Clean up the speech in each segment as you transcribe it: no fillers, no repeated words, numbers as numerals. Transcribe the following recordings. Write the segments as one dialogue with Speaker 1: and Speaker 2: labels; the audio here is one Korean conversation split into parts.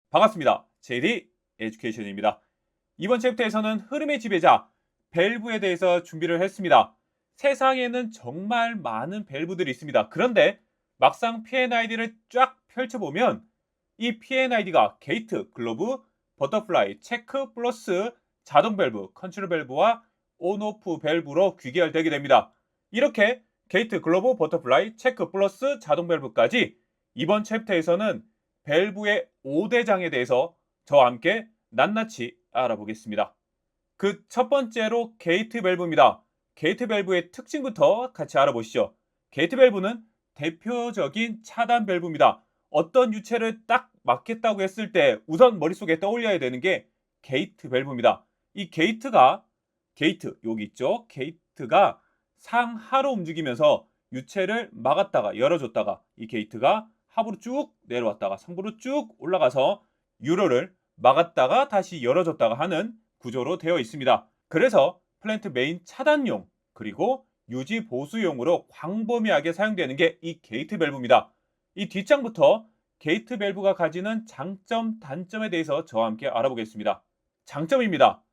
Speaker 1: 반갑습니다. JD 에듀케이션입니다. 이번 챕터에서는 흐름의 지배자, 밸브에 대해서 준비를 했습니다. 세상에는 정말 많은 밸브들이 있습니다. 그런데 막상 P&ID를 쫙 펼쳐보면 이 P&ID가 게이트, 글로브, 버터플라이, 체크 플러스 자동 밸브, 컨트롤 밸브와 온오프 밸브로 귀결되게 됩니다. 이렇게 게이트, 글로브, 버터플라이, 체크 플러스 자동 밸브까지 이번 챕터에서는 밸브의 5대장에 대해서 저와 함께 낱낱이 알아보겠습니다. 그 첫 번째로 게이트 밸브입니다. 게이트 밸브의 특징부터 같이 알아보시죠. 게이트 밸브는 대표적인 차단 밸브입니다. 어떤 유체를 딱 막겠다고 했을 때 우선 머릿속에 떠올려야 되는 게 게이트 밸브입니다. 이 게이트 여기 있죠. 게이트가 상하로 움직이면서 유체를 막았다가 열어줬다가 이 게이트가 하부로 쭉 내려왔다가 상부로 쭉 올라가서 유로를 막았다가 다시 열어줬다가 하는 구조로 되어 있습니다. 그래서 플랜트 메인 차단용 그리고 유지 보수용으로 광범위하게 사용되는 게 이 게이트 밸브입니다. 이 뒷장부터 게이트 밸브가 가지는 장점, 단점에 대해서 저와 함께 알아보겠습니다. 장점입니다.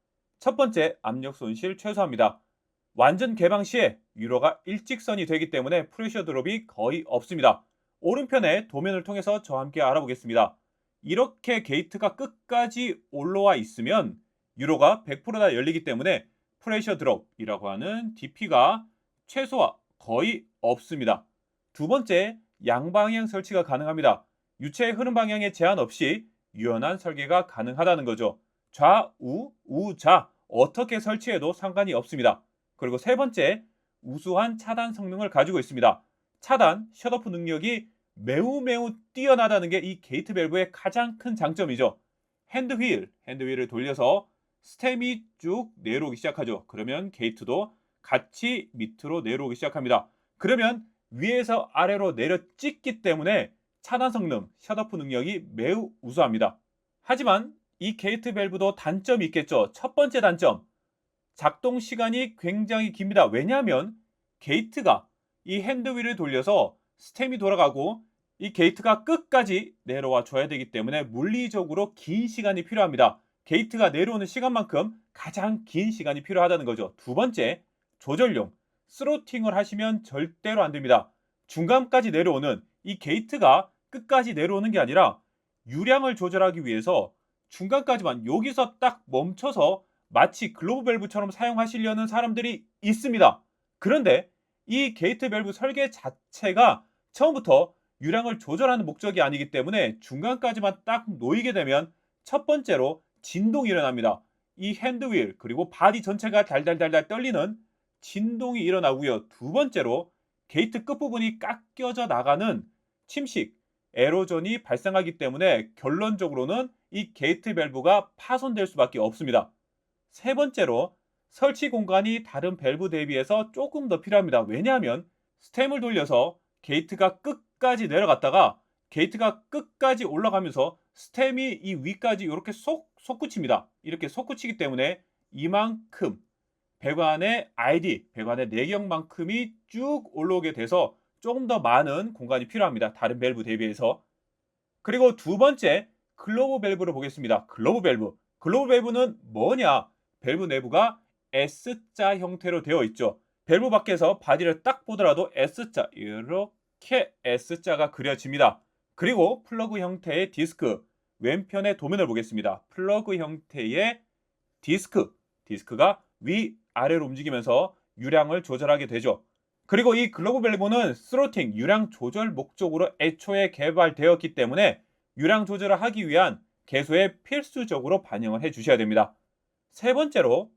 Speaker 1: 첫 번째, 압력 손실 최소화입니다. 완전 개방 시에 유로가 일직선이 되기 때문에 프레셔 드롭이 거의 없습니다. 오른편에 도면을 통해서 저와 함께 알아보겠습니다. 이렇게 게이트가 끝까지 올라와 있으면 유로가 100%다 열리기 때문에 프레셔 드롭이라고 하는 DP가 최소화 거의 없습니다. 두 번째, 양방향 설치가 가능합니다. 유체의 흐름 방향에 제한 없이 유연한 설계가 가능하다는 거죠. 좌우, 우좌 어떻게 설치해도 상관이 없습니다. 그리고 세 번째, 우수한 차단 성능을 가지고 있습니다. 차단, 셧오프 능력이 매우 뛰어나다는 게 이 게이트 밸브의 가장 큰 장점이죠. 핸드휠을 돌려서 스템이 쭉 내려오기 시작하죠. 그러면 게이트도 같이 밑으로 내려오기 시작합니다. 그러면 위에서 아래로 내려 찍기 때문에 차단 성능, 셧오프 능력이 매우 우수합니다. 하지만 이 게이트 밸브도 단점이 있겠죠. 첫 번째 단점, 작동 시간이 굉장히 깁니다. 왜냐하면 게이트가 이 핸드휠을 돌려서 스템이 돌아가고 이 게이트가 끝까지 내려와 줘야 되기 때문에 물리적으로 긴 시간이 필요합니다. 게이트가 내려오는 시간만큼 가장 긴 시간이 필요하다는 거죠. 두 번째, 조절용. 스로팅을 하시면 절대로 안 됩니다. 중간까지 내려오는 이 게이트가 끝까지 내려오는 게 아니라 유량을 조절하기 위해서 중간까지만 여기서 딱 멈춰서 마치 글로브 밸브처럼 사용하시려는 사람들이 있습니다. 그런데 이 게이트 밸브 설계 자체가 처음부터 유량을 조절하는 목적이 아니기 때문에 중간까지만 딱 놓이게 되면 첫 번째로 진동이 일어납니다. 이 핸드휠 그리고 바디 전체가 달달달달 떨리는 진동이 일어나고요. 두 번째로 게이트 끝부분이 깎여져 나가는 침식, 에로전이 발생하기 때문에 결론적으로는 이 게이트 밸브가 파손될 수밖에 없습니다. 세 번째로 설치 공간이 다른 밸브 대비해서 조금 더 필요합니다. 왜냐하면 스템을 돌려서 게이트가 끝까지 내려갔다가 게이트가 끝까지 올라가면서 스템이 이 위까지 이렇게 솟구칩니다. 이렇게 솟구치기 때문에 이만큼 배관의 ID, 배관의 내경만큼이 쭉 올라오게 돼서 조금 더 많은 공간이 필요합니다. 다른 밸브 대비해서. 그리고 두 번째, 글로브 밸브를 보겠습니다. 글로브 밸브. 글로브 밸브는 뭐냐? 밸브 내부가 S자 형태로 되어 있죠. 밸브 밖에서 바디를 딱 보더라도 S자, 이렇게 S자가 그려집니다. 그리고 플러그 형태의 디스크, 왼편의 도면을 보겠습니다. 플러그 형태의 디스크가 위아래로 움직이면서 유량을 조절하게 되죠. 그리고 이 글로브 밸브는 스로팅, 유량 조절 목적으로 애초에 개발되었기 때문에 유량 조절을 하기 위한 개소에 필수적으로 반영을 해 주셔야 됩니다. 세 번째로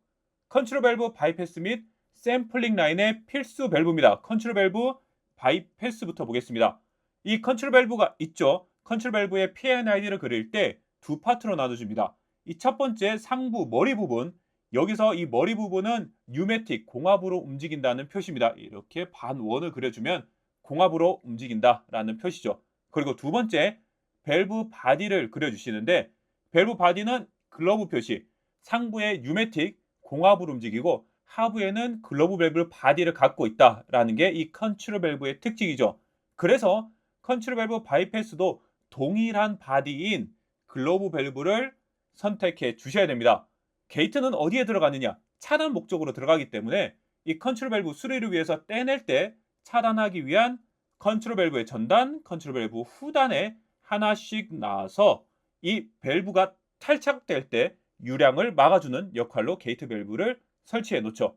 Speaker 1: 컨트롤 밸브 바이패스 및 샘플링 라인의 필수 밸브입니다. 컨트롤 밸브 바이패스부터 보겠습니다. 이 컨트롤 밸브가 있죠. 컨트롤 밸브의 P&ID를 그릴 때 두 파트로 나눠줍니다. 이 첫 번째 상부 머리 부분, 여기서 이 머리 부분은 뉴매틱 공합으로 움직인다는 표시입니다. 이렇게 반원을 그려주면 공합으로 움직인다라는 표시죠. 그리고 두 번째 밸브 바디를 그려주시는데 밸브 바디는 글러브 표시, 상부에 뉴매틱 공합으로 움직이고 하부에는 글러브 밸브 바디를 갖고 있다라는 게 이 컨트롤 밸브의 특징이죠. 그래서 컨트롤 밸브 바이패스도 동일한 바디인 글로브 밸브를 선택해 주셔야 됩니다. 게이트는 어디에 들어가느냐? 차단 목적으로 들어가기 때문에 이 컨트롤 밸브 수리를 위해서 떼낼 때 차단하기 위한 컨트롤 밸브의 전단, 컨트롤 밸브 후단에 하나씩 놔서 이 밸브가 탈착될 때 유량을 막아주는 역할로 게이트 밸브를 설치해 놓죠.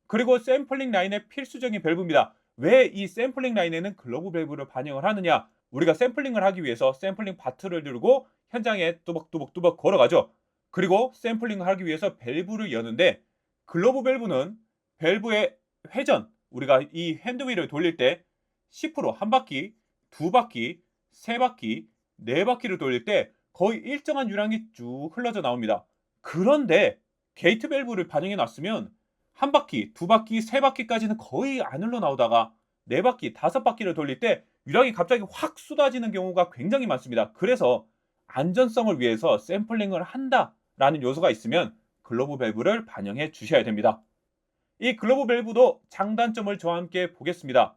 Speaker 1: 그리고 샘플링 라인의 필수적인 밸브입니다. 왜 이 샘플링 라인에는 글로브 밸브를 반영을 하느냐? 우리가 샘플링을 하기 위해서 샘플링 바트를 들고 현장에 뚜벅뚜벅뚜벅 걸어가죠. 그리고 샘플링을 하기 위해서 밸브를 여는데 글로브 밸브는 밸브의 회전, 우리가 이 핸드휠을 돌릴 때 10% 한 바퀴, 두 바퀴, 세 바퀴, 네 바퀴를 돌릴 때 거의 일정한 유량이 쭉 흘러져 나옵니다. 그런데 게이트 밸브를 반영해 놨으면 한 바퀴, 두 바퀴, 세 바퀴까지는 거의 안 흘러나오다가 네 바퀴, 다섯 바퀴를 돌릴 때 유량이 갑자기 확 쏟아지는 경우가 굉장히 많습니다. 그래서 안전성을 위해서 샘플링을 한다라는 요소가 있으면 글로브 밸브를 반영해 주셔야 됩니다. 이 글로브 밸브도 장단점을 저와 함께 보겠습니다.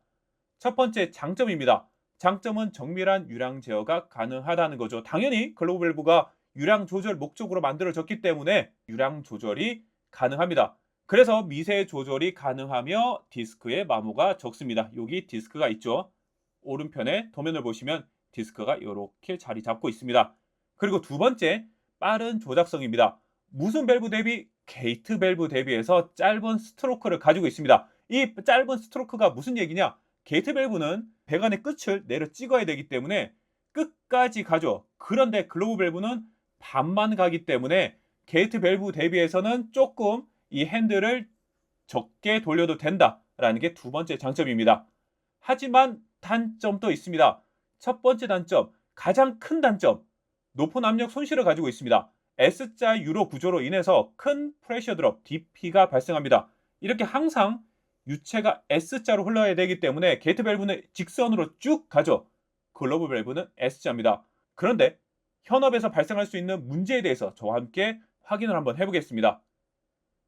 Speaker 1: 첫 번째 장점입니다. 장점은 정밀한 유량 제어가 가능하다는 거죠. 당연히 글로브 밸브가 유량 조절 목적으로 만들어졌기 때문에 유량 조절이 가능합니다. 그래서 미세 조절이 가능하며 디스크의 마모가 적습니다. 여기 디스크가 있죠. 오른편에 도면을 보시면 디스크가 이렇게 자리 잡고 있습니다. 그리고 두 번째, 빠른 조작성입니다. 무슨 밸브 대비? 게이트 밸브 대비해서 짧은 스트로크를 가지고 있습니다. 이 짧은 스트로크가 무슨 얘기냐? 게이트 밸브는 배관의 끝을 내려 찍어야 되기 때문에 끝까지 가죠. 그런데 글로브 밸브는 반만 가기 때문에 게이트 밸브 대비해서는 조금 이 핸들을 적게 돌려도 된다라는 게 두 번째 장점입니다. 하지만 단점도 있습니다. 첫 번째 단점, 가장 큰 단점, 높은 압력 손실을 가지고 있습니다. S자 유로 구조로 인해서 큰 프레셔 드롭, DP가 발생합니다. 이렇게 항상 유체가 S자로 흘러야 되기 때문에 게이트 밸브는 직선으로 쭉 가죠. 글로브 밸브는 S자입니다. 그런데 현업에서 발생할 수 있는 문제에 대해서 저와 함께 확인을 한번 해보겠습니다.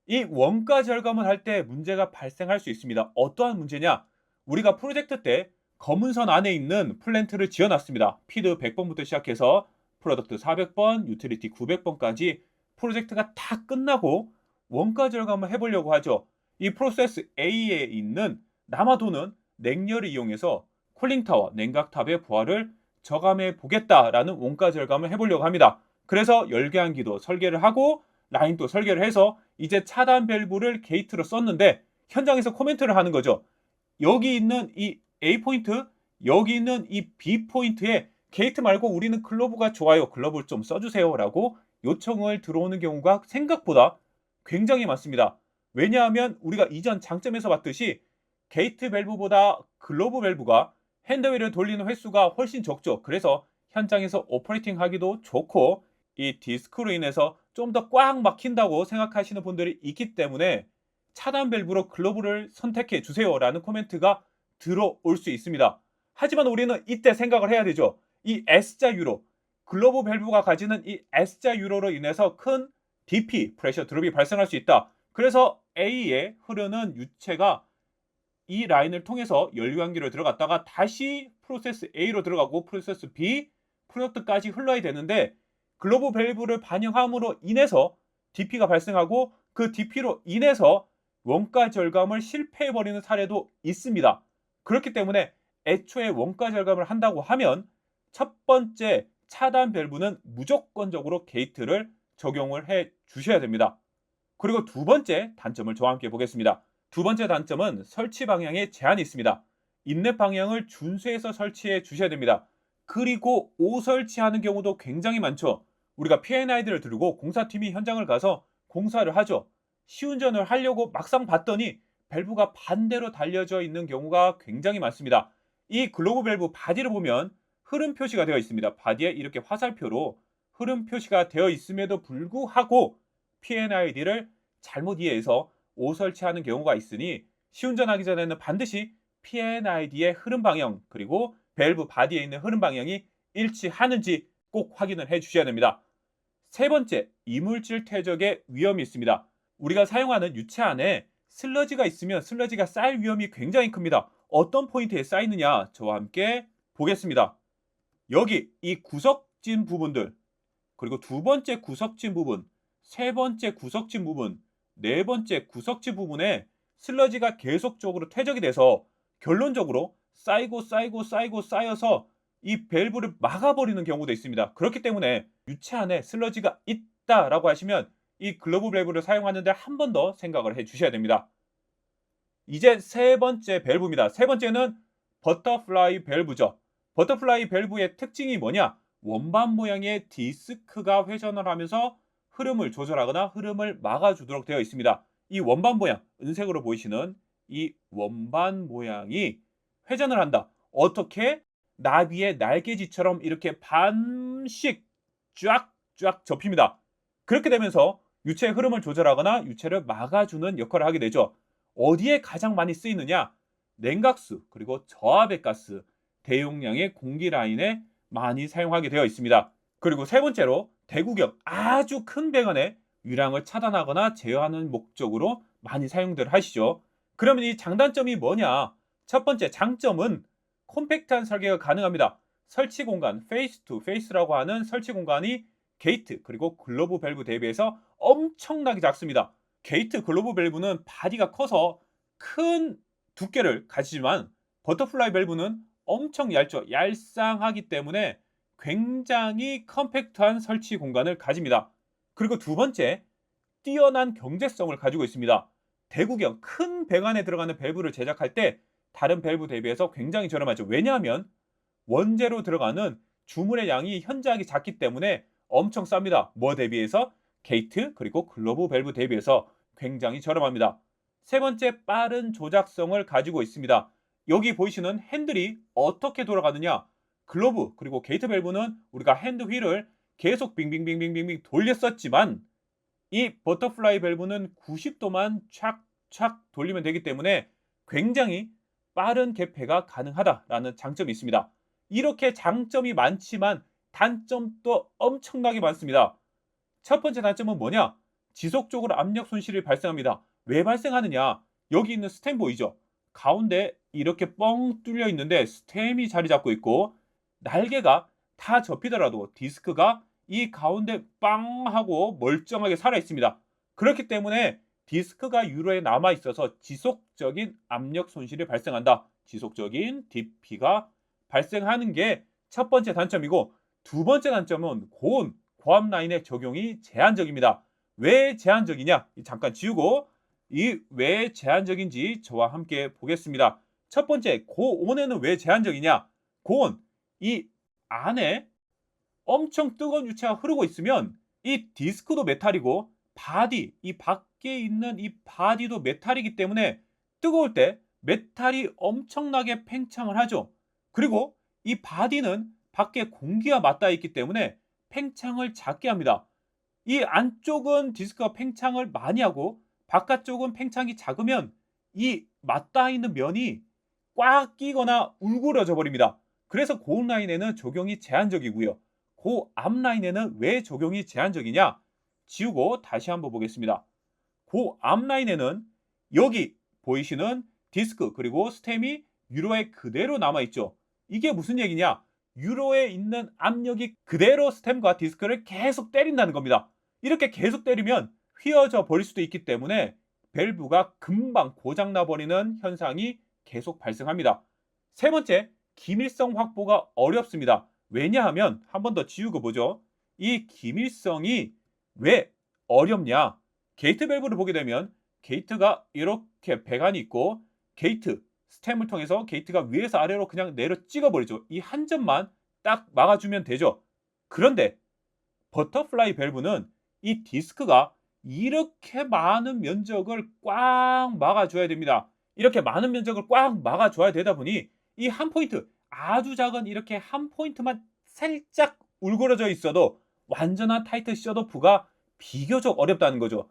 Speaker 1: 이 원가 절감을 할 때 문제가 발생할 수 있습니다. 어떠한 문제냐? 우리가 프로젝트 때 검은 선 안에 있는 플랜트를 지어놨습니다. 피드 100번부터 시작해서 프로덕트 400번, 유틸리티 900번까지 프로젝트가 다 끝나고 원가 절감을 해보려고 하죠. 이 프로세스 A에 있는 남아도는 냉열을 이용해서 쿨링타워, 냉각탑의 부하를 저감해 보겠다라는 원가 절감을 해보려고 합니다. 그래서 열계한기도 설계를 하고 라인도 설계를 해서 이제 차단 밸브를 게이트로 썼는데 현장에서 코멘트를 하는 거죠. 여기 있는 이 A 포인트, 여기 있는 이 B 포인트에 게이트 말고 우리는 글로브가 좋아요. 글로브를 좀 써주세요. 라고 요청을 들어오는 경우가 생각보다 굉장히 많습니다. 왜냐하면 우리가 이전 장점에서 봤듯이 게이트 밸브보다 글로브 밸브가 핸드휠을 돌리는 횟수가 훨씬 적죠. 그래서 현장에서 오퍼레이팅 하기도 좋고 이 디스크로 인해서 좀 더 꽉 막힌다고 생각하시는 분들이 있기 때문에 차단 밸브로 글로브를 선택해 주세요 라는 코멘트가 들어올 수 있습니다. 하지만 우리는 이때 생각을 해야 되죠. 이 S자 유로, 글로브 밸브가 가지는 이 S자 유로로 인해서 큰 DP, 프레셔 드롭이 발생할 수 있다. 그래서 A에 흐르는 유체가 이 라인을 통해서 연료환기로 들어갔다가 다시 프로세스 A로 들어가고 프로세스 B, 프로덕트까지 흘러야 되는데 글로브 밸브를 반영함으로 인해서 DP가 발생하고 그 DP로 인해서 원가 절감을 실패해버리는 사례도 있습니다. 그렇기 때문에 애초에 원가 절감을 한다고 하면 첫 번째 차단 밸브는 무조건적으로 게이트를 적용을 해 주셔야 됩니다. 그리고 두 번째 단점을 저와 함께 보겠습니다. 두 번째 단점은 설치 방향에 제한이 있습니다. 인랩 방향을 준수해서 설치해 주셔야 됩니다. 그리고 오설치하는 경우도 굉장히 많죠. 우리가 P&ID를 들고 공사팀이 현장을 가서 공사를 하죠. 시운전을 하려고 막상 봤더니 밸브가 반대로 달려져 있는 경우가 굉장히 많습니다. 이 글로브 밸브 바디를 보면 흐름 표시가 되어 있습니다. 바디에 이렇게 화살표로 흐름 표시가 되어 있음에도 불구하고 P&ID를 잘못 이해해서 오설치하는 경우가 있으니 시운전하기 전에는 반드시 P&ID의 흐름 방향 그리고 밸브 바디에 있는 흐름 방향이 일치하는지 꼭 확인을 해 주셔야 됩니다. 세 번째, 이물질 퇴적의 위험이 있습니다. 우리가 사용하는 유체 안에 슬러지가 있으면 슬러지가 쌓일 위험이 굉장히 큽니다. 어떤 포인트에 쌓이느냐 저와 함께 보겠습니다. 여기 이 구석진 부분들, 그리고 두 번째 구석진 부분, 세 번째 구석진 부분, 네 번째 구석진 부분에 슬러지가 계속적으로 퇴적이 돼서 결론적으로 쌓이고 쌓여서 이 밸브를 막아버리는 경우도 있습니다. 그렇기 때문에 유체 안에 슬러지가 있다라고 하시면 이 글로브 밸브를 사용하는데 한 번 더 생각을 해 주셔야 됩니다. 이제 세 번째 밸브입니다. 세 번째는 버터플라이 밸브죠. 버터플라이 밸브의 특징이 뭐냐? 원반 모양의 디스크가 회전을 하면서 흐름을 조절하거나 흐름을 막아주도록 되어 있습니다. 이 원반 모양, 은색으로 보이시는 이 원반 모양이 회전을 한다. 어떻게? 나비의 날개짓처럼 이렇게 반씩 쫙쫙 접힙니다. 그렇게 되면서 유체의 흐름을 조절하거나 유체를 막아주는 역할을 하게 되죠. 어디에 가장 많이 쓰이느냐? 냉각수, 그리고 저압의 가스, 대용량의 공기 라인에 많이 사용하게 되어 있습니다. 그리고 세 번째로 대구경 아주 큰 배관에 유량을 차단하거나 제어하는 목적으로 많이 사용들 하시죠. 그러면 이 장단점이 뭐냐? 첫 번째 장점은 콤팩트한 설계가 가능합니다. 설치 공간, 페이스 투 페이스라고 하는 설치 공간이 게이트 그리고 글로브 밸브 대비해서 엄청나게 작습니다. 게이트 글로브 밸브는 바디가 커서 큰 두께를 가지지만 버터플라이 밸브는 엄청 얇죠. 얄쌍하기 때문에 굉장히 컴팩트한 설치 공간을 가집니다. 그리고 두 번째, 뛰어난 경제성을 가지고 있습니다. 대구경 큰 배관에 들어가는 밸브를 제작할 때 다른 밸브 대비해서 굉장히 저렴하죠. 왜냐하면 원재로 들어가는 주문의 양이 현저하게 작기 때문에 엄청 쌉니다. 뭐 대비해서? 게이트 그리고 글로브 밸브 대비해서 굉장히 저렴합니다. 세 번째, 빠른 조작성을 가지고 있습니다. 여기 보이시는 핸들이 어떻게 돌아가느냐? 글로브 그리고 게이트 밸브는 우리가 핸드 휠을 계속 빙빙빙빙빙 돌렸었지만 이 버터플라이 밸브는 90도만 촥촥 돌리면 되기 때문에 굉장히 빠른 개폐가 가능하다라는 장점이 있습니다. 이렇게 장점이 많지만 단점도 엄청나게 많습니다. 첫 번째 단점은 뭐냐? 지속적으로 압력 손실이 발생합니다. 왜 발생하느냐? 여기 있는 스템 보이죠? 가운데 이렇게 뻥 뚫려 있는데 스템이 자리 잡고 있고 날개가 다 접히더라도 디스크가 이 가운데 빵 하고 멀쩡하게 살아 있습니다. 그렇기 때문에 디스크가 유로에 남아 있어서 지속적인 압력 손실이 발생한다. 지속적인 DP가 발생하는 게 첫 번째 단점이고 두 번째 단점은 고온, 고압 라인의 적용이 제한적입니다. 왜 제한적이냐? 잠깐 지우고 이 왜 제한적인지 저와 함께 보겠습니다. 첫 번째, 고온에는 왜 제한적이냐? 고온, 이 안에 엄청 뜨거운 유체가 흐르고 있으면 이 디스크도 메탈이고 바디, 이 밖에 있는 이 바디도 메탈이기 때문에 뜨거울 때 메탈이 엄청나게 팽창을 하죠. 그리고 이 바디는 밖에 공기와 맞닿아 있기 때문에 팽창을 작게 합니다. 이 안쪽은 디스크가 팽창을 많이 하고 바깥쪽은 팽창이 작으면 이 맞닿아 있는 면이 꽉 끼거나 울그러져 버립니다. 그래서 고온 라인에는 적용이 제한적이고요. 고압 라인에는 왜 적용이 제한적이냐? 지우고 다시 한번 보겠습니다. 고압 라인에는 여기 보이시는 디스크 그리고 스템이 유로에 그대로 남아있죠. 이게 무슨 얘기냐? 유로에 있는 압력이 그대로 스템과 디스크를 계속 때린다는 겁니다. 이렇게 계속 때리면 휘어져 버릴 수도 있기 때문에 밸브가 금방 고장나 버리는 현상이 계속 발생합니다. 세 번째, 기밀성 확보가 어렵습니다. 왜냐하면 한 번 더 지우고 보죠. 이 기밀성이 왜 어렵냐? 게이트 밸브를 보게 되면 게이트가 이렇게 배관이 있고 게이트 스템을 통해서 게이트가 위에서 아래로 그냥 내려 찍어버리죠. 이 한 점만 딱 막아주면 되죠. 그런데 버터플라이 밸브는 이 디스크가 이렇게 많은 면적을 꽉 막아줘야 됩니다. 이렇게 많은 면적을 꽉 막아줘야 되다 보니 이 한 포인트, 아주 작은 이렇게 한 포인트만 살짝 울그러져 있어도 완전한 타이트 셧오프가 비교적 어렵다는 거죠.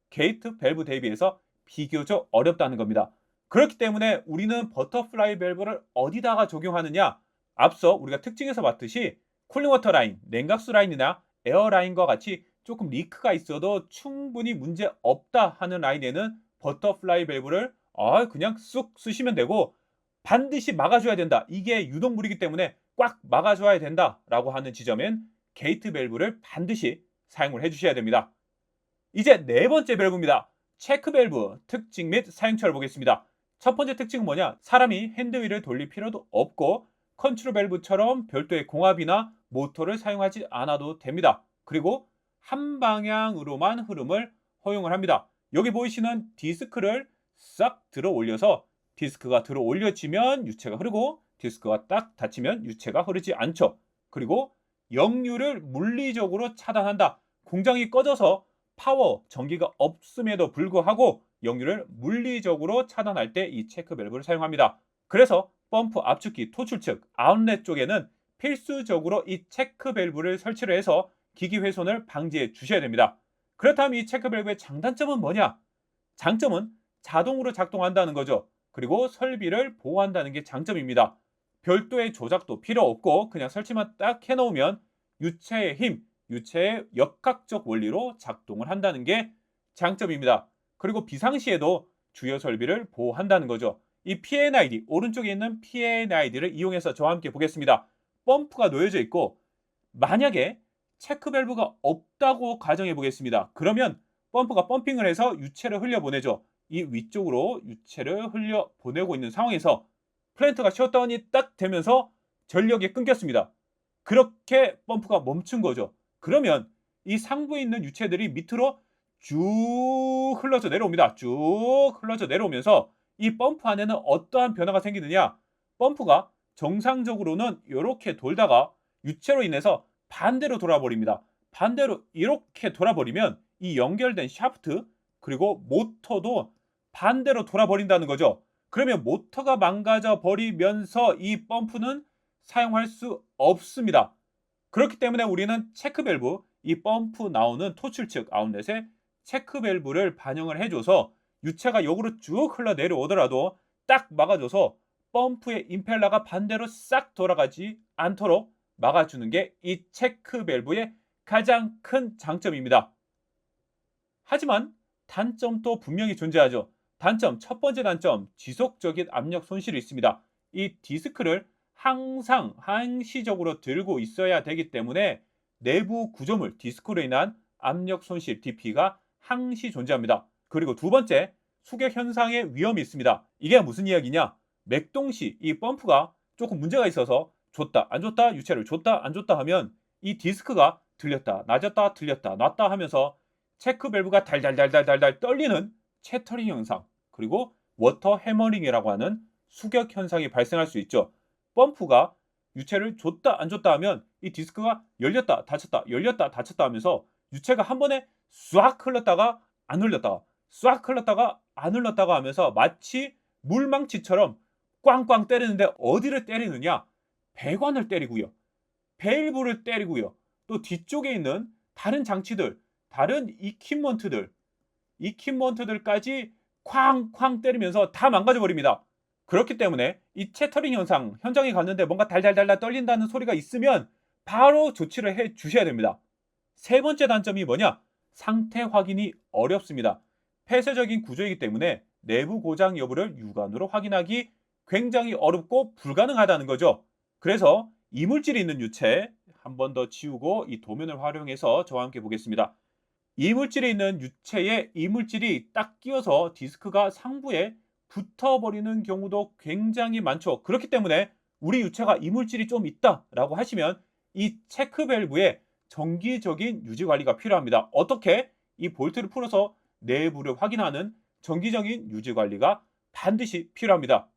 Speaker 1: 게이트 밸브 대비해서 비교적 어렵다는 겁니다. 그렇기 때문에 우리는 버터플라이 밸브를 어디다가 적용하느냐? 앞서 우리가 특징에서 봤듯이 쿨링워터 라인, 냉각수 라인이나 에어 라인과 같이 조금 리크가 있어도 충분히 문제 없다 하는 라인에는 버터플라이 밸브를 그냥 쑥 쓰시면 되고 반드시 막아줘야 된다. 이게 유동물이기 때문에 꽉 막아줘야 된다라고 하는 지점엔 게이트 밸브를 반드시 사용을 해주셔야 됩니다. 이제 네 번째 밸브입니다. 체크 밸브 특징 및 사용처를 보겠습니다. 첫 번째 특징은 뭐냐? 사람이 핸드윌을 돌릴 필요도 없고 컨트롤 밸브처럼 별도의 공압이나 모터를 사용하지 않아도 됩니다. 그리고 한 방향으로만 흐름을 허용을 합니다. 여기 보이시는 디스크를 싹 들어 올려서 디스크가 들어 올려지면 유체가 흐르고 디스크가 딱 닫히면 유체가 흐르지 않죠. 그리고 역류를 물리적으로 차단한다. 공장이 꺼져서 파워, 전기가 없음에도 불구하고 역류를 물리적으로 차단할 때 이 체크 밸브를 사용합니다. 그래서 펌프 압축기 토출 측 아웃렛 쪽에는 필수적으로 이 체크 밸브를 설치를 해서 기기 훼손을 방지해 주셔야 됩니다. 그렇다면 이 체크 밸브의 장단점은 뭐냐? 장점은 자동으로 작동한다는 거죠. 그리고 설비를 보호한다는 게 장점입니다. 별도의 조작도 필요 없고 그냥 설치만 딱 해놓으면 유체의 힘, 유체의 역학적 원리로 작동을 한다는 게 장점입니다. 그리고 비상시에도 주요 설비를 보호한다는 거죠. 이 P&ID, 오른쪽에 있는 P&ID를 이용해서 저와 함께 보겠습니다. 펌프가 놓여져 있고 만약에 체크 밸브가 없다고 가정해 보겠습니다. 그러면 펌프가 펌핑을 해서 유체를 흘려보내죠. 이 위쪽으로 유체를 흘려보내고 있는 상황에서 플랜트가 셧다운이 딱 되면서 전력이 끊겼습니다. 그렇게 펌프가 멈춘 거죠. 그러면 이 상부에 있는 유체들이 밑으로 쭉 흘러져 내려옵니다. 쭉 흘러져 내려오면서 이 펌프 안에는 어떠한 변화가 생기느냐? 펌프가 정상적으로는 이렇게 돌다가 유체로 인해서 반대로 돌아버립니다. 반대로 이렇게 돌아버리면 이 연결된 샤프트 그리고 모터도 반대로 돌아버린다는 거죠. 그러면 모터가 망가져 버리면서 이 펌프는 사용할 수 없습니다. 그렇기 때문에 우리는 체크 밸브, 이 펌프 나오는 토출 측 아웃렛에 체크 밸브를 반영을 해줘서 유체가 역으로 쭉 흘러 내려오더라도 딱 막아줘서 펌프의 임펠러가 반대로 싹 돌아가지 않도록 막아주는 게 이 체크 밸브의 가장 큰 장점입니다. 하지만 단점도 분명히 존재하죠. 단점, 첫 번째 단점, 지속적인 압력 손실이 있습니다. 이 디스크를 항상 항시적으로 들고 있어야 되기 때문에 내부 구조물, 디스크로 인한 압력 손실, DP가 항시 존재합니다. 그리고 두 번째, 수격 현상의 위험이 있습니다. 이게 무슨 이야기냐? 맥동시 이 펌프가 조금 문제가 있어서 줬다, 안 줬다, 유체를 줬다, 안 줬다 하면 이 디스크가 들렸다, 낮았다, 들렸다, 놨다 하면서 체크 밸브가 달달달달달달 떨리는 채터링 현상, 그리고 워터 해머링이라고 하는 수격 현상이 발생할 수 있죠. 펌프가 유체를 줬다, 안 줬다 하면 이 디스크가 열렸다, 닫혔다, 열렸다, 닫혔다 하면서 유체가 한 번에 싹 흘렀다가 안 흘렀다가 싹 흘렀다가 안 흘렀다가 하면서 마치 물망치처럼 꽝꽝 때리는데 어디를 때리느냐? 배관을 때리고요. 밸브를 때리고요. 또 뒤쪽에 있는 다른 장치들, 다른 이퀴먼트들까지 쾅쾅 때리면서 다 망가져 버립니다. 그렇기 때문에 이 채터링 현상, 현장에 갔는데 뭔가 달달달달 떨린다는 소리가 있으면 바로 조치를 해 주셔야 됩니다. 세 번째 단점이 뭐냐? 상태 확인이 어렵습니다. 폐쇄적인 구조이기 때문에 내부 고장 여부를 육안으로 확인하기 굉장히 어렵고 불가능하다는 거죠. 그래서 이물질이 있는 유체 한 번 더 지우고 이 도면을 활용해서 저와 함께 보겠습니다. 이물질이 있는 유체에 이물질이 딱 끼어서 디스크가 상부에 붙어버리는 경우도 굉장히 많죠. 그렇기 때문에 우리 유체가 이물질이 좀 있다라고 하시면 이 체크 밸브에 정기적인 유지 관리가 필요합니다. 어떻게? 이 볼트를 풀어서 내부를 확인하는 정기적인 유지 관리가 반드시 필요합니다.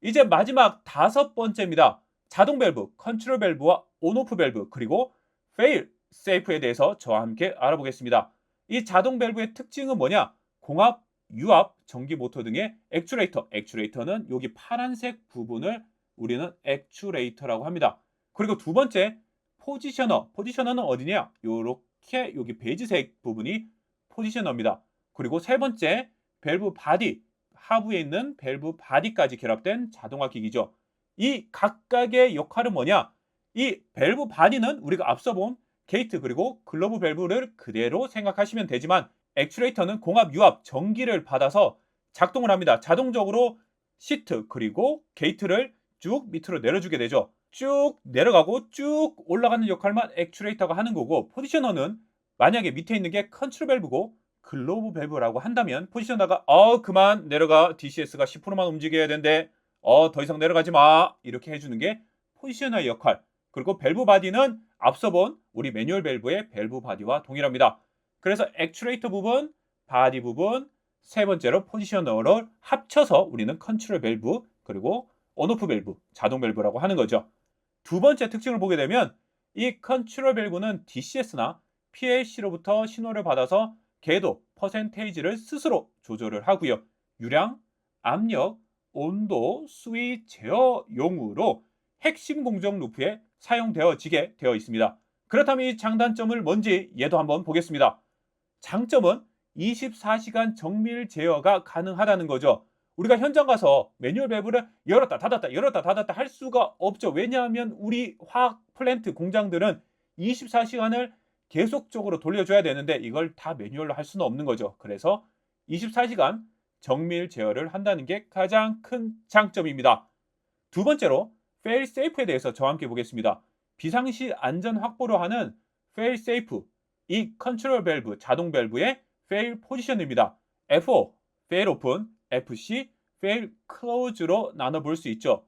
Speaker 1: 이제 마지막 다섯 번째입니다. 자동 밸브, 컨트롤 밸브와 온오프 밸브, 그리고 페일 세이프에 대해서 저와 함께 알아보겠습니다. 이 자동 밸브의 특징은 뭐냐? 공압, 유압, 전기 모터 등의 액추레이터. 액추레이터는 여기 파란색 부분을 우리는 액추레이터라고 합니다. 그리고 두 번째, 포지셔너. 포지셔너는 어디냐? 요렇게 여기 베이지색 부분이 포지셔너입니다. 그리고 세 번째, 밸브 바디. 하부에 있는 밸브 바디까지 결합된 자동화 기기죠. 이 각각의 역할은 뭐냐? 이 밸브 바디는 우리가 앞서 본 게이트 그리고 글러브 밸브를 그대로 생각하시면 되지만 액추레이터는 공압, 유압, 전기를 받아서 작동을 합니다. 자동적으로 시트 그리고 게이트를 쭉 밑으로 내려주게 되죠. 쭉 내려가고 쭉 올라가는 역할만 액추레이터가 하는 거고, 포지셔너는 만약에 밑에 있는 게 컨트롤 밸브고 글로브 밸브라고 한다면 포지셔너가 그만 내려가, DCS가 10%만 움직여야 된대, 더 이상 내려가지 마, 이렇게 해주는 게 포지셔너의 역할. 그리고 밸브 바디는 앞서 본 우리 매뉴얼 밸브의 밸브 바디와 동일합니다. 그래서 액추레이터 부분, 바디 부분, 세 번째로 포지셔너를 합쳐서 우리는 컨트롤 밸브, 그리고 온오프 밸브, 자동 밸브라고 하는 거죠. 두 번째 특징을 보게 되면 이 컨트롤 밸브는 DCS나 PLC로부터 신호를 받아서 궤도, 퍼센테이지를 스스로 조절을 하고요. 유량, 압력, 온도, 수위 제어용으로 핵심 공정 루프에 사용되어지게 되어 있습니다. 그렇다면 이 장단점을 뭔지 얘도 한번 보겠습니다. 장점은 24시간 정밀 제어가 가능하다는 거죠. 우리가 현장 가서 매뉴얼 밸브를 열었다 닫았다 열었다 닫았다 할 수가 없죠. 왜냐하면 우리 화학 플랜트 공장들은 24시간을 계속적으로 돌려줘야 되는데 이걸 다 매뉴얼로 할 수는 없는 거죠. 그래서 24시간 정밀 제어를 한다는 게 가장 큰 장점입니다. 두 번째로 fail safe에 대해서 저와 함께 보겠습니다. 비상시 안전 확보를 하는 fail safe, 이 컨트롤 밸브, 자동 밸브의 fail 포지션입니다. F5, fail open, FC, fail close로 나눠볼 수 있죠.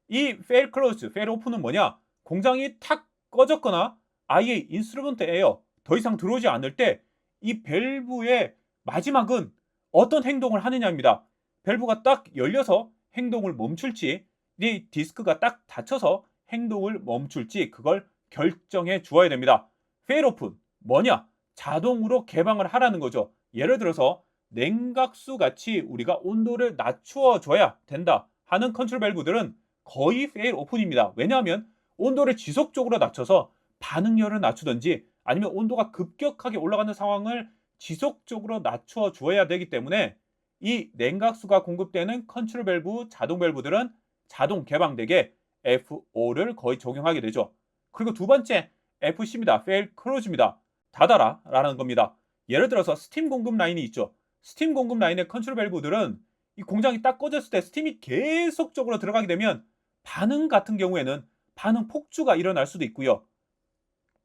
Speaker 1: 이 fail close, fail open은 뭐냐? 공장이 탁 꺼졌거나 아예 인스트루먼트 에어 더 이상 들어오지 않을 때 이 밸브의 마지막은 어떤 행동을 하느냐입니다. 밸브가 딱 열려서 행동을 멈출지, 이 디스크가 딱 닫혀서 행동을 멈출지, 그걸 결정해 주어야 됩니다. fail open 뭐냐? 자동으로 개방을 하라는 거죠. 예를 들어서 냉각수 같이 우리가 온도를 낮추어 줘야 된다 하는 컨트롤 밸브들은 거의 fail open입니다. 왜냐하면 온도를 지속적으로 낮춰서 반응열을 낮추든지 아니면 온도가 급격하게 올라가는 상황을 지속적으로 낮추어 주어야 되기 때문에 이 냉각수가 공급되는 컨트롤 밸브, 자동 밸브들은 자동 개방되게 F5를 거의 적용하게 되죠. 그리고 두 번째 FC입니다. fail close입니다. 닫아라 라는 겁니다. 예를 들어서 스팀 공급 라인이 있죠. 스팀 공급 라인의 컨트롤 밸브들은 이 공장이 딱 꺼졌을 때 스팀이 계속적으로 들어가게 되면 반응 같은 경우에는 반응 폭주가 일어날 수도 있고요.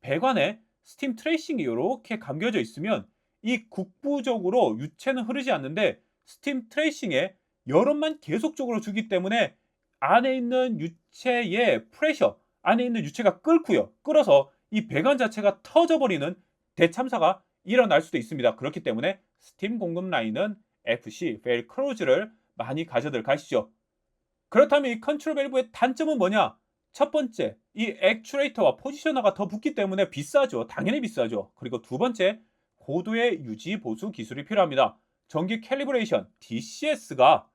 Speaker 1: 배관에 스팀 트레이싱이 이렇게 감겨져 있으면 이 국부적으로 유체는 흐르지 않는데 스팀 트레이싱에 열원만 계속적으로 주기 때문에 안에 있는 유체의 프레셔, 안에 있는 유체가 끓고요. 끓어서 이 배관 자체가 터져버리는 대참사가 일어날 수도 있습니다. 그렇기 때문에 스팀 공급 라인은 FC, fail close를 많이 가져들 가시죠. 그렇다면 이 컨트롤 밸브의 단점은 뭐냐? 첫 번째, 이 액추레이터와 포지셔너가 더 붙기 때문에 비싸죠. 당연히 비싸죠. 그리고 두 번째, 고도의 유지 보수 기술이 필요합니다. 정기 캘리브레이션 DCS가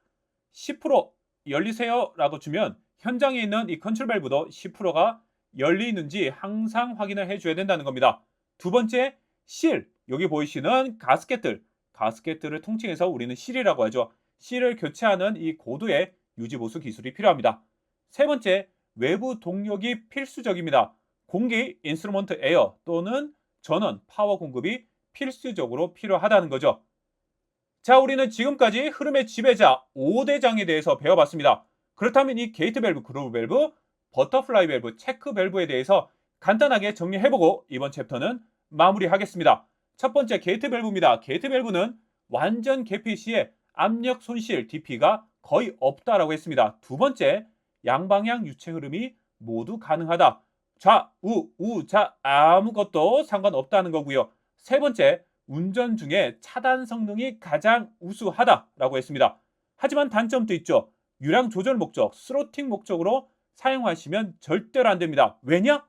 Speaker 1: 10% 열리세요 라고 주면 현장에 있는 이 컨트롤 밸브도 10%가 열리는지 항상 확인을 해줘야 된다는 겁니다. 두 번째, 실, 여기 보이시는 가스켓들을 통칭해서 우리는 실이라고 하죠. 실을 교체하는 이 고도의 유지 보수 기술이 필요합니다. 세 번째, 외부 동력이 필수적입니다. 공기, 인스트루먼트 에어 또는 전원, 파워 공급이 필수적으로 필요하다는 거죠. 자, 우리는 지금까지 흐름의 지배자 5대장에 대해서 배워봤습니다. 그렇다면 이 게이트 밸브, 그루브 밸브, 버터플라이 밸브, 체크 밸브에 대해서 간단하게 정리해보고 이번 챕터는 마무리하겠습니다. 첫 번째 게이트 밸브입니다. 게이트 밸브는 완전 개폐 시에 압력 손실 DP가 거의 없다라고 했습니다. 두 번째, 양방향 유체 흐름이 모두 가능하다. 좌우, 우자 아무것도 상관없다는 거고요. 세 번째, 운전 중에 차단 성능이 가장 우수하다라고 했습니다. 하지만 단점도 있죠. 유량 조절 목적, 스로팅 목적으로 사용하시면 절대로 안 됩니다. 왜냐?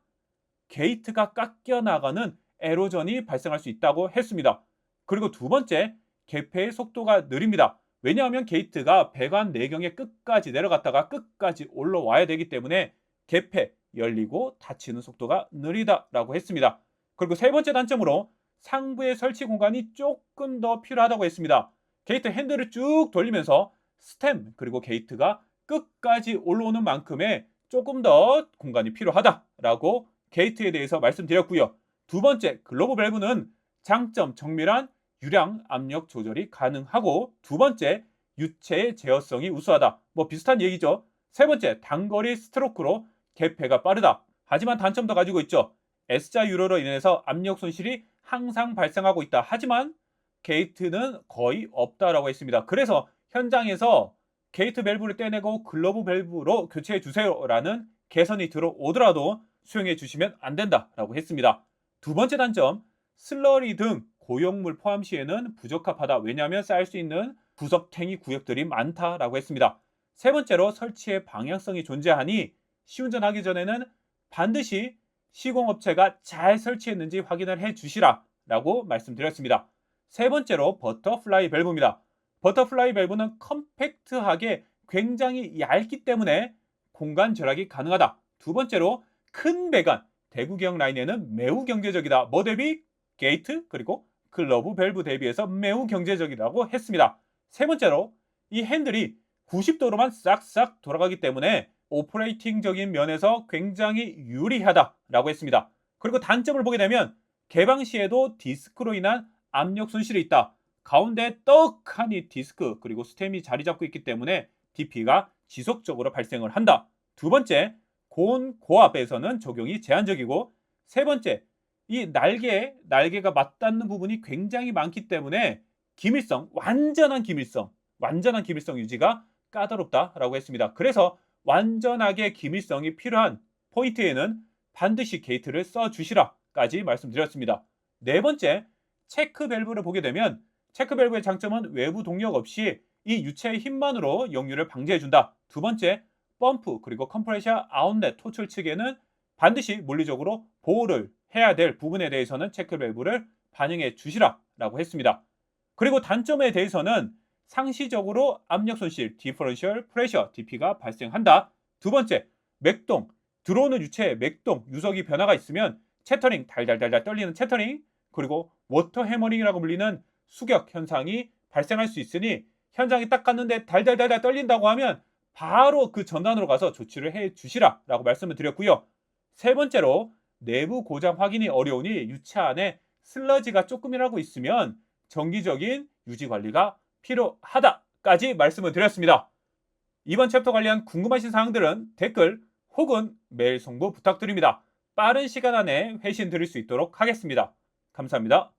Speaker 1: 게이트가 깎여 나가는 에로전이 발생할 수 있다고 했습니다. 그리고 두 번째, 개폐의 속도가 느립니다. 왜냐하면 게이트가 배관 내경의 끝까지 내려갔다가 끝까지 올라와야 되기 때문에 개폐, 열리고 닫히는 속도가 느리다라고 했습니다. 그리고 세 번째 단점으로 상부의 설치 공간이 조금 더 필요하다고 했습니다. 게이트 핸들을 쭉 돌리면서 스템 그리고 게이트가 끝까지 올라오는 만큼의 조금 더 공간이 필요하다라고 게이트에 대해서 말씀드렸고요. 두 번째, 글로브 밸브는 장점 정밀한 유량 압력 조절이 가능하고, 두 번째, 유체의 제어성이 우수하다. 뭐 비슷한 얘기죠. 세 번째, 단거리 스트로크로 개폐가 빠르다. 하지만 단점도 가지고 있죠. S자 유로로 인해서 압력 손실이 항상 발생하고 있다. 하지만 게이트는 거의 없다라고 했습니다. 그래서 현장에서 게이트 밸브를 떼내고 글러브 밸브로 교체해 주세요라는 개선이 들어오더라도 수용해 주시면 안 된다라고 했습니다. 두 번째 단점, 슬러리 등 고용물 포함 시에는 부적합하다. 왜냐하면 쌓일 수 있는 구석탱이 구역들이 많다라고 했습니다. 세 번째로 설치의 방향성이 존재하니 시운전하기 전에는 반드시 시공업체가 잘 설치했는지 확인을 해 주시라라고 말씀드렸습니다. 세 번째로 버터플라이 밸브입니다. 버터플라이 밸브는 컴팩트하게 굉장히 얇기 때문에 공간 절약이 가능하다. 두 번째로 큰 배관, 대구경 라인에는 매우 경제적이다. 뭐 대비? 게이트 그리고 글러브 밸브 대비해서 매우 경제적이라고 했습니다. 세 번째로 이 핸들이 90도로만 싹싹 돌아가기 때문에 오퍼레이팅적인 면에서 굉장히 유리하다라고 했습니다. 그리고 단점을 보게 되면 개방 시에도 디스크로 인한 압력 손실이 있다. 가운데 떡하니 디스크 그리고 스템이 자리 잡고 있기 때문에 DP가 지속적으로 발생을 한다. 두 번째, 고온 고압에서는 적용이 제한적이고, 세 번째, 이 날개가 맞닿는 부분이 굉장히 많기 때문에 완전한 기밀성 유지가 까다롭다라고 했습니다. 그래서 완전하게 기밀성이 필요한 포인트에는 반드시 게이트를 써주시라까지 말씀드렸습니다. 네 번째, 체크 밸브를 보게 되면 체크 밸브의 장점은 외부 동력 없이 이 유체의 힘만으로 역류를 방지해준다. 두 번째, 펌프 그리고 컴프레셔 아웃렛 토출 측에는 반드시 물리적으로 보호를 해야 될 부분에 대해서는 체크 밸브를 반영해 주시라라고 했습니다. 그리고 단점에 대해서는 상시적으로 압력 손실, 디퍼런셜 프레셔, DP가 발생한다. 두 번째, 맥동, 들어오는 유체의 맥동, 유석이 변화가 있으면 채터링, 달달달달 떨리는 채터링, 그리고 워터 해머링이라고 불리는 수격 현상이 발생할 수 있으니 현장에 딱 갔는데 달달달달 떨린다고 하면 바로 그 전단으로 가서 조치를 해 주시라라고 말씀을 드렸고요. 세 번째로 내부 고장 확인이 어려우니 유체 안에 슬러지가 조금이라도 있으면 정기적인 유지 관리가 필요하다까지 말씀을 드렸습니다. 이번 챕터 관련 궁금하신 사항들은 댓글 혹은 메일 송부 부탁드립니다. 빠른 시간 안에 회신 드릴 수 있도록 하겠습니다. 감사합니다.